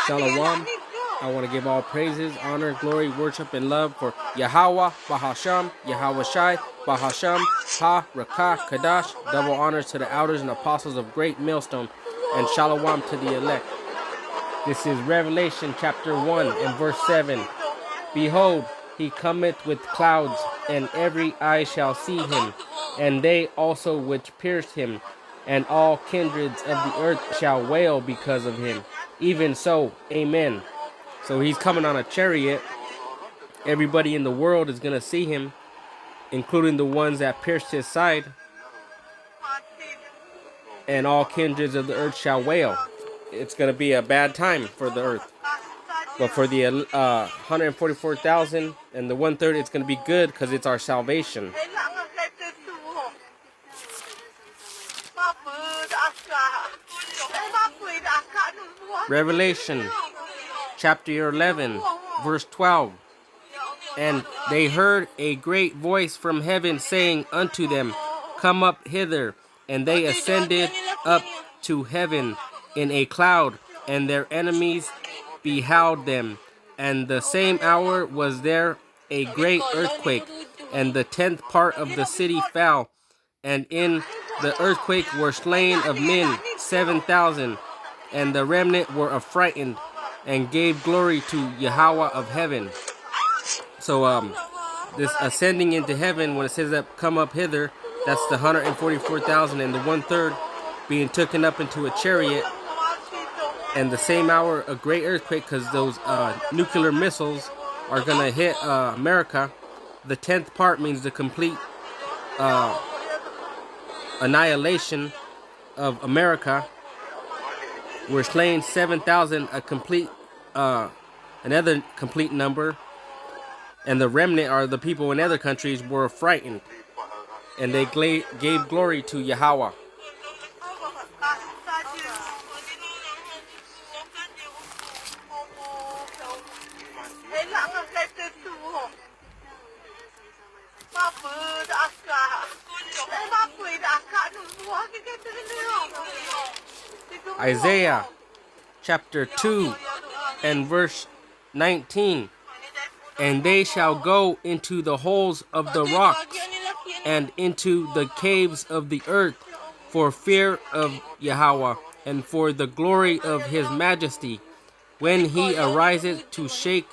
Shalom. I want to give all praises, honor, glory, worship, and love for Yahweh, Bahasham, Yahweh Shai, Bahasham, Ha, Rakah, Kadash. Double honors to the elders and apostles of Great Millstone, and Shalom to the elect. This is Revelation chapter 1 and verse 7. Behold, he cometh with clouds, and every eye shall see him, and they also which pierced him, and all kindreds of the earth shall wail because of him. Even so, amen. So he's coming on a chariot. Everybody in the world is going to see him, including the ones that pierced his side. And all kindreds of the earth shall wail. It's going to be a bad time for the earth. But for the 144,000 and the 1/3, it's going to be good because it's our salvation. Revelation chapter 11, verse 12. And they heard a great voice from heaven saying unto them, Come up hither. And they ascended up to heaven in a cloud, and their enemies beheld them. And the same hour was there a great earthquake, and the 10th part of the city fell. And in the earthquake were slain of men 7,000, and the remnant were affrighted, and gave glory to Yahweh of heaven. So this ascending into heaven, when it says that come up hither, that's the 144,000 and the 1/3 being taken up into a chariot. And the same hour, a great earthquake, because those nuclear missiles are going to hit America. The 10th part means the complete annihilation of America. We're slain 7,000, a complete, another complete number. And the remnant are the people in other countries were frightened. And they gave glory to Yahweh. Isaiah chapter 2 and verse 19. And they shall go into the holes of the rocks and into the caves of the earth for fear of Yahweh and for the glory of his majesty, when he ariseth to shake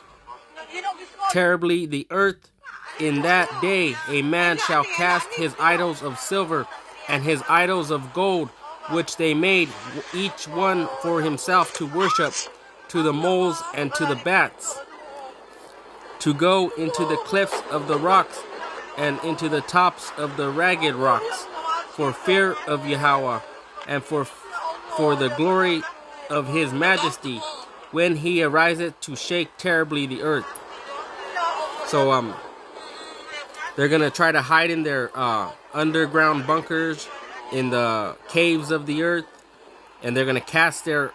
terribly the earth. In that day a man shall cast his idols of silver and his idols of gold, which they made each one for himself to worship, to the moles and to the bats, to go into the cliffs of the rocks and into the tops of the ragged rocks, for fear of Yahweh and for the glory of his majesty, when he ariseth to shake terribly the earth. So they're gonna try to hide in their underground bunkers in the caves of the earth, and they're gonna cast their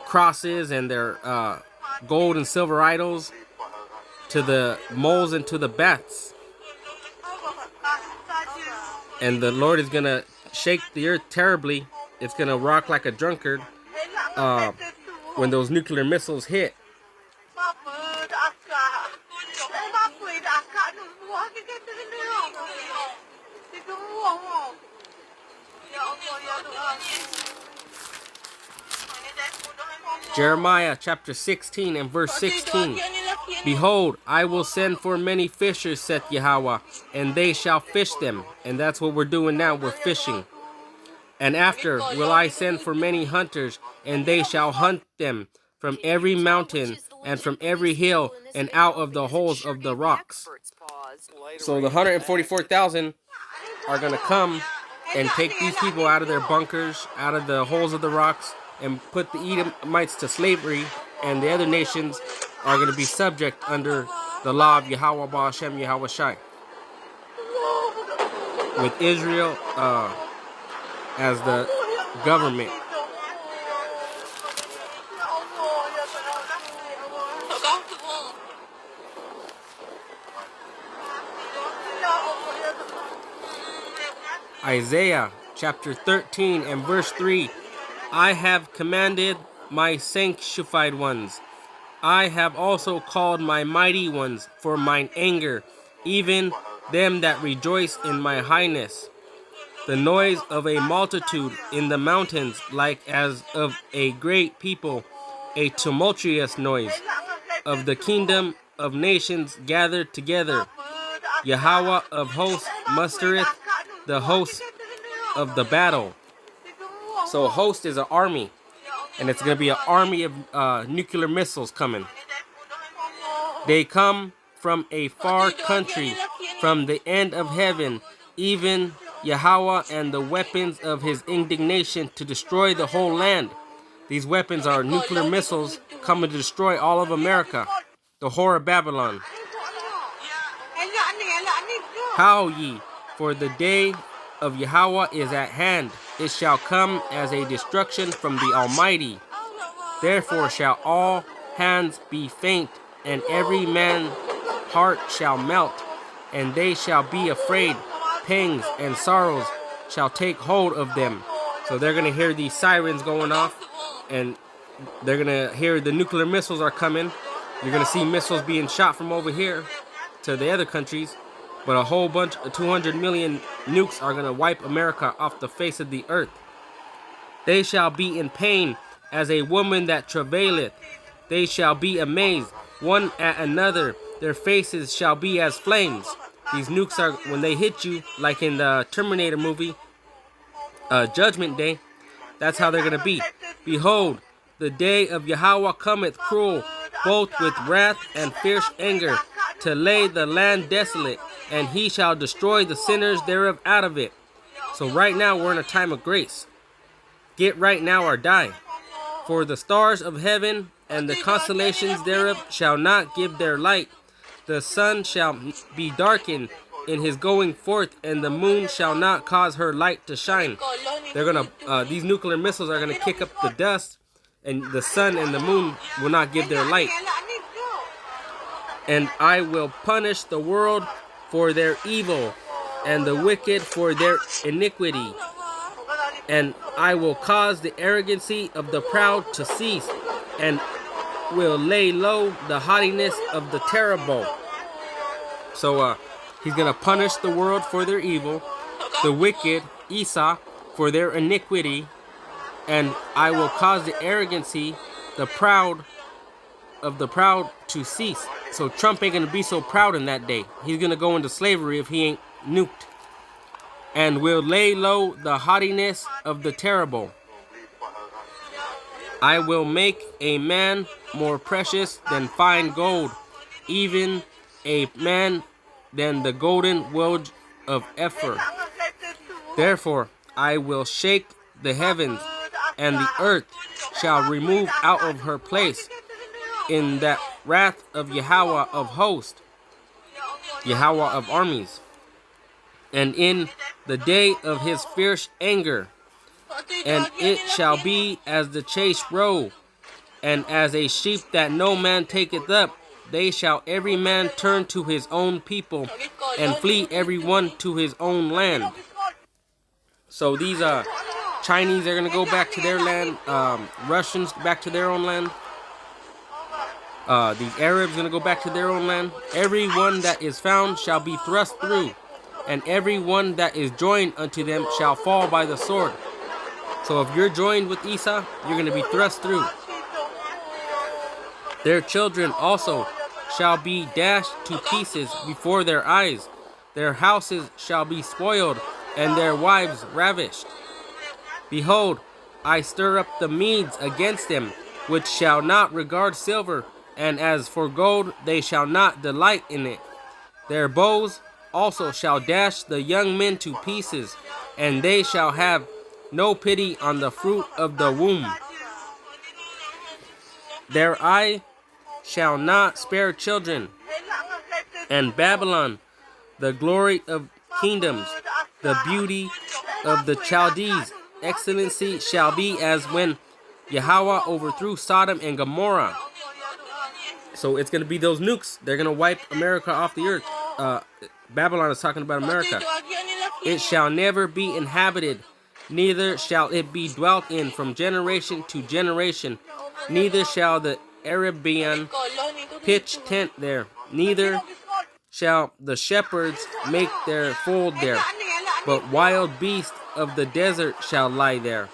crosses and their gold and silver idols to the moles and to the bats. And the Lord is gonna shake the earth terribly. It's gonna rock like a drunkard when those nuclear missiles hit. Jeremiah chapter 16 and verse 16. Behold, I will send for many fishers, saith Yahweh, and they shall fish them. And that's what we're doing now, we're fishing. And after will I send for many hunters, and they shall hunt them from every mountain and from every hill and out of the holes of the rocks. So the 144,000 are going to come and take these people out of their bunkers, out of the holes of the rocks, and put the Edomites to slavery, and the other nations are going to be subject under the law of Yahweh Ba'ashem Yahweh Shai, with Israel as the government. Isaiah chapter 13 and verse 3. I have commanded my sanctified ones. I have also called my mighty ones for mine anger, even them that rejoice in my highness. The noise of a multitude in the mountains, like as of a great people, a tumultuous noise of the kingdom of nations gathered together. Yahweh of hosts mustereth the hosts of the battle. So a host is an army, and it's going to be an army of nuclear missiles coming. They come from a far country, from the end of heaven, even Yahweh and the weapons of his indignation to destroy the whole land. These weapons are nuclear missiles coming to destroy all of America, the whore of Babylon. Howl ye, for the day of Yahweh is at hand. It shall come as a destruction from the Almighty. Therefore shall all hands be faint, and every man's heart shall melt, and they shall be afraid. Pangs and sorrows shall take hold of them. So they're going to hear these sirens going off, and they're going to hear the nuclear missiles are coming. You're going to see missiles being shot from over here to the other countries. But a whole bunch of 200 million nukes are going to wipe America off the face of the earth. They shall be in pain as a woman that travaileth. They shall be amazed, one at another. Their faces shall be as flames. These nukes are, when they hit you, like in the Terminator movie, Judgment Day, that's how they're going to be. Behold, the day of Yahweh cometh cruel, both with wrath and fierce anger, to lay the land desolate, and he shall destroy the sinners thereof out of it. So right now we're in a time of grace. Get right now or die. For the stars of heaven and the constellations thereof shall not give their light. The sun shall be darkened in his going forth, and the moon shall not cause her light to shine. They're gonna these nuclear missiles are gonna kick up the dust, and the sun and the moon will not give their light. And I will punish the world for their evil, and the wicked for their iniquity. And I will cause the arrogancy of the proud to cease, and will lay low the haughtiness of the terrible. So he's going to punish the world for their evil, the wicked, Esau, for their iniquity, and I will cause the arrogancy, the proud to cease. So Trump ain't going to be so proud in that day. He's going to go into slavery if he ain't nuked. And will lay low the haughtiness of the terrible. I will make a man more precious than fine gold, even a man than the golden wedge of Ephor. Therefore I will shake the heavens, and the earth shall remove out of her place in that wrath of Yahweh of hosts, Yahweh of armies, and in the day of his fierce anger. And it shall be as the chase roe, and as a sheep that no man taketh up. They shall every man turn to his own people, and flee every one to his own land. So these Chinese are going to go back to their land, Russians back to their own land. These Arabs are going to go back to their own land. Every one that is found shall be thrust through, and every one that is joined unto them shall fall by the sword. So if you're joined with Esau, you're going to be thrust through. Their children also shall be dashed to pieces before their eyes. Their houses shall be spoiled, and their wives ravished. Behold, I stir up the Medes against them, which shall not regard silver, and as for gold, they shall not delight in it. Their bows also shall dash the young men to pieces, and they shall have no pity on the fruit of the womb. Their eye shall not spare children. And Babylon, the glory of kingdoms, the beauty of the Chaldees, excellency shall be as when Yahweh overthrew Sodom and Gomorrah. So it's going to be those nukes. They're going to wipe America off the earth. Babylon is talking about America. It shall never be inhabited. neither shall it be dwelt in from generation to generation. Neither shall the Arabian pitch tent there, neither shall the shepherds make their fold there, but wild beasts of the desert shall lie there.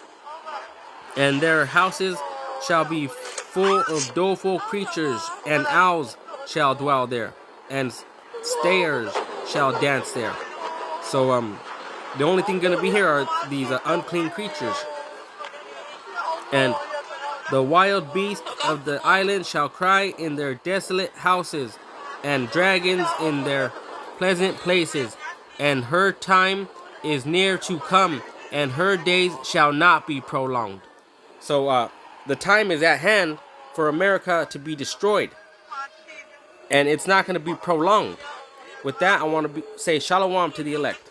And their houses shall be full of doleful creatures, and owls shall dwell there, and stayers shall dance there. So the only thing gonna be here are these unclean creatures. And the wild beasts of the island shall cry in their desolate houses, and dragons in their pleasant places. And her time is near to come, and her days shall not be prolonged. So the time is at hand for America to be destroyed, and it's not going to be prolonged. With that, I want to say shalom to the elect.